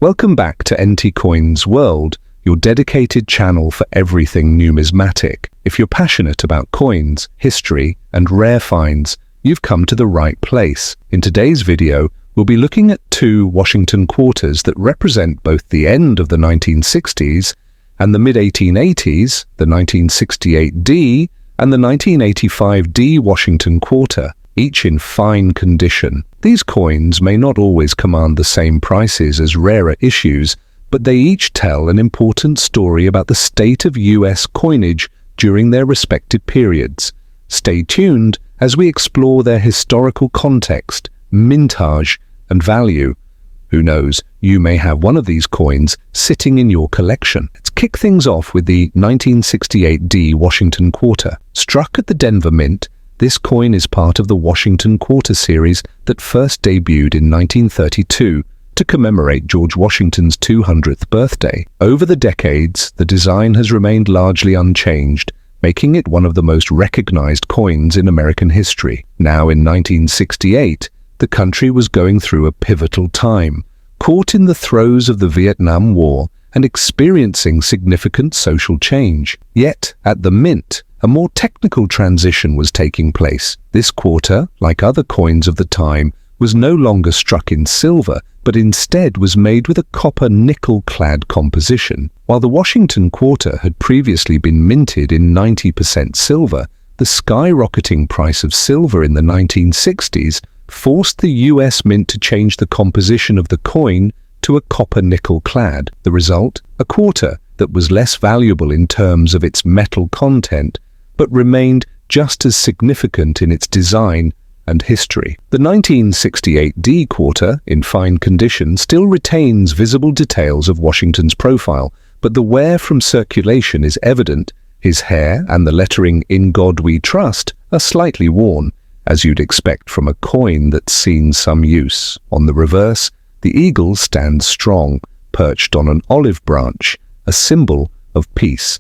Welcome back to NT Coins World, your dedicated channel for everything numismatic. If you're passionate about coins, history, and rare finds, you've come to the right place. In today's video, we'll be looking at two Washington quarters that represent both the end of the 1960s and the mid-1880s, the 1968D and the 1985D Washington quarter, each in fine condition. These coins may not always command the same prices as rarer issues, but they each tell an important story about the state of US coinage during their respective periods. Stay tuned as we explore their historical context, mintage, and value. Who knows, you may have one of these coins sitting in your collection. Let's kick things off with the 1968D Washington Quarter. Struck at the Denver Mint, this coin is part of the Washington Quarter series that first debuted in 1932 to commemorate George Washington's 200th birthday. Over the decades, the design has remained largely unchanged, making it one of the most recognized coins in American history. Now in 1968, the country was going through a pivotal time, caught in the throes of the Vietnam War and experiencing significant social change. Yet, at the Mint, a more technical transition was taking place. This quarter, like other coins of the time, was no longer struck in silver, but instead was made with a copper nickel-clad composition. While the Washington Quarter had previously been minted in 90% silver, the skyrocketing price of silver in the 1960s forced the US Mint to change the composition of the coin to a copper nickel-clad. The result? A quarter that was less valuable in terms of its metal content, but remained just as significant in its design and history. The 1968D quarter, in fine condition, still retains visible details of Washington's profile, but the wear from circulation is evident. His hair and the lettering "In God We Trust" are slightly worn, as you'd expect from a coin that's seen some use. On the reverse, the eagle stands strong, perched on an olive branch, a symbol of peace,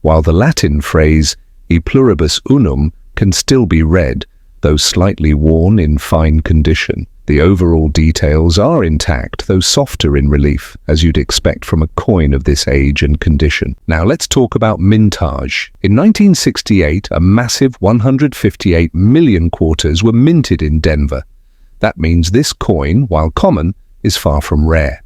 while the Latin phrase "E pluribus unum" can still be read, though slightly worn in fine condition. The overall details are intact, though softer in relief, as you'd expect from a coin of this age and condition. Now let's talk about mintage. In 1968, a massive 158 million quarters were minted in Denver. That means this coin, while common, is far from rare.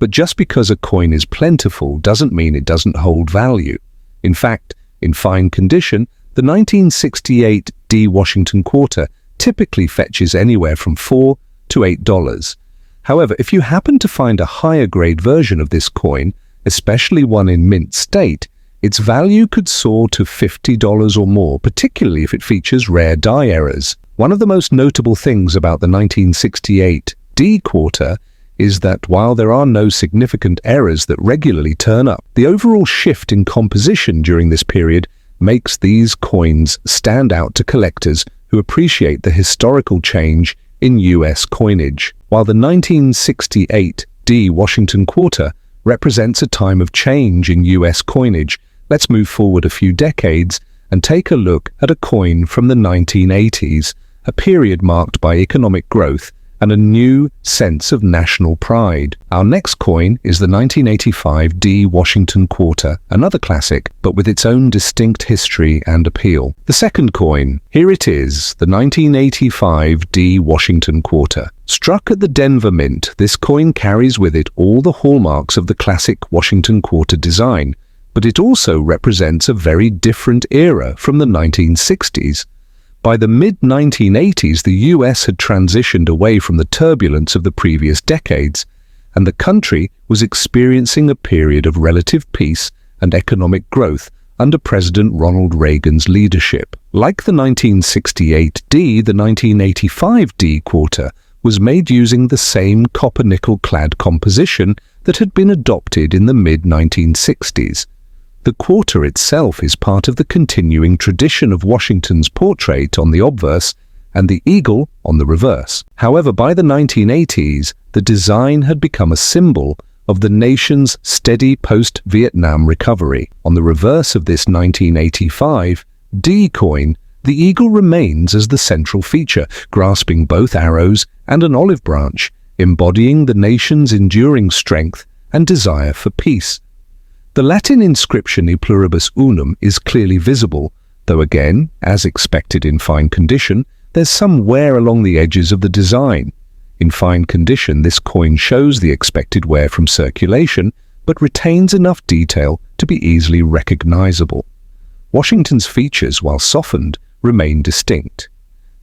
But just because a coin is plentiful doesn't mean it doesn't hold value. In fact, in fine condition, the 1968D Washington Quarter typically fetches anywhere from $4 to $8. However, if you happen to find a higher grade version of this coin, especially one in mint state, its value could soar to $50 or more, particularly if it features rare die errors. One of the most notable things about the 1968D Quarter is that while there are no significant errors that regularly turn up, the overall shift in composition during this period makes these coins stand out to collectors who appreciate the historical change in US coinage. While the 1968D Washington Quarter represents a time of change in US coinage, let's move forward a few decades and take a look at a coin from the 1980s, a period marked by economic growth and a new sense of national pride. Our next coin is the 1985D Washington Quarter, another classic, but with its own distinct history and appeal. The second coin, here it is, the 1985D Washington Quarter. Struck at the Denver Mint, this coin carries with it all the hallmarks of the classic Washington Quarter design, but it also represents a very different era from the 1960s. By the mid-1980s, the US had transitioned away from the turbulence of the previous decades, and the country was experiencing a period of relative peace and economic growth under President Ronald Reagan's leadership. Like the 1968D, the 1985D Quarter was made using the same copper nickel-clad composition that had been adopted in the mid-1960s. The quarter itself is part of the continuing tradition of Washington's portrait on the obverse and the eagle on the reverse. However, by the 1980s, the design had become a symbol of the nation's steady post-Vietnam recovery. On the reverse of this 1985D coin, the eagle remains as the central feature, grasping both arrows and an olive branch, embodying the nation's enduring strength and desire for peace. The Latin inscription E pluribus unum is clearly visible, though again, as expected in fine condition, there's some wear along the edges of the design. In fine condition, this coin shows the expected wear from circulation, but retains enough detail to be easily recognizable. Washington's features, while softened, remain distinct.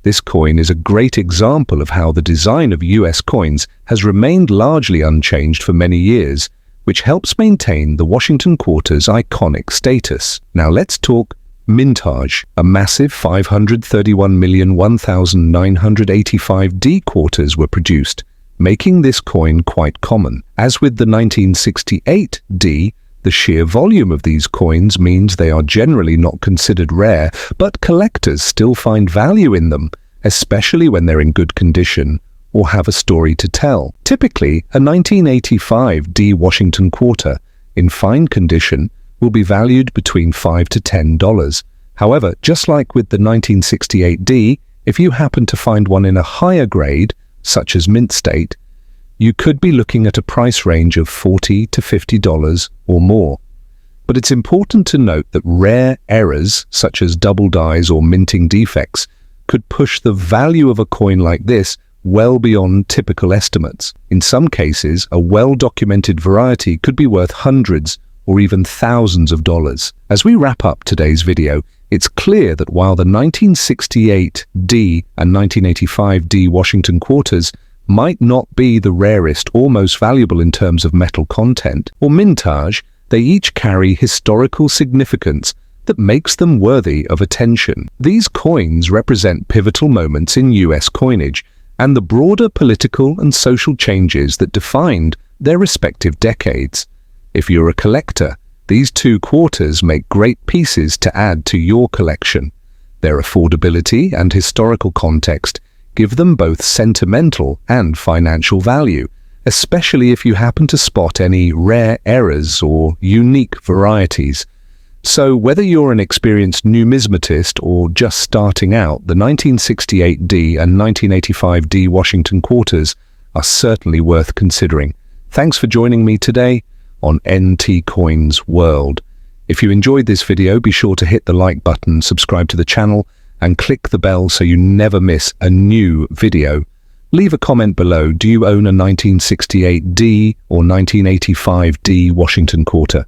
This coin is a great example of how the design of US coins has remained largely unchanged for many years, which helps maintain the Washington quarter's iconic status. Now let's talk mintage. A massive 531,001,985D quarters were produced, making this coin quite common. As with the 1968D, the sheer volume of these coins means they are generally not considered rare, but collectors still find value in them, especially when they're in good condition or have a story to tell. Typically, a 1985D Washington quarter in fine condition will be valued between $5 to $10. However, just like with the 1968D, if you happen to find one in a higher grade, such as mint state, you could be looking at a price range of $40 to $50 or more. But it's important to note that rare errors, such as double dies or minting defects, could push the value of a coin like this well beyond typical estimates. In some cases, a well-documented variety could be worth hundreds or even thousands of dollars. As we wrap up today's video, it's clear that while the 1968D and 1985D Washington quarters might not be the rarest or most valuable in terms of metal content or mintage, they each carry historical significance that makes them worthy of attention. These coins represent pivotal moments in US coinage and the broader political and social changes that defined their respective decades. If you're a collector, these two quarters make great pieces to add to your collection. Their affordability and historical context give them both sentimental and financial value, especially if you happen to spot any rare errors or unique varieties. So whether you're an experienced numismatist or just starting out, the 1968D and 1985D Washington quarters are certainly worth considering. Thanks for joining me today on NT Coins World. If you enjoyed this video, be sure to hit the like button, subscribe to the channel, and click the bell so you never miss a new video. Leave a comment below. Do you own a 1968D or 1985D Washington quarter?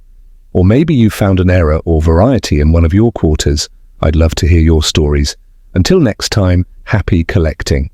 Or maybe you found an error or variety in one of your quarters. I'd love to hear your stories. Until next time, happy collecting.